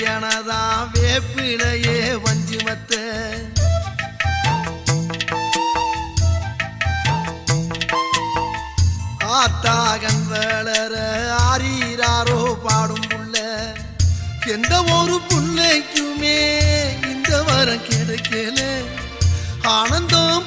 எனதான் வேப்பிலையே வஞ்சிமத்த ஆத்தாகன் வளர ஆரீராரோ பாடும் புள்ள எந்த ஒரு புள்ளைக்குமே இந்த வரம் கிடைக்கல ஆனந்தம்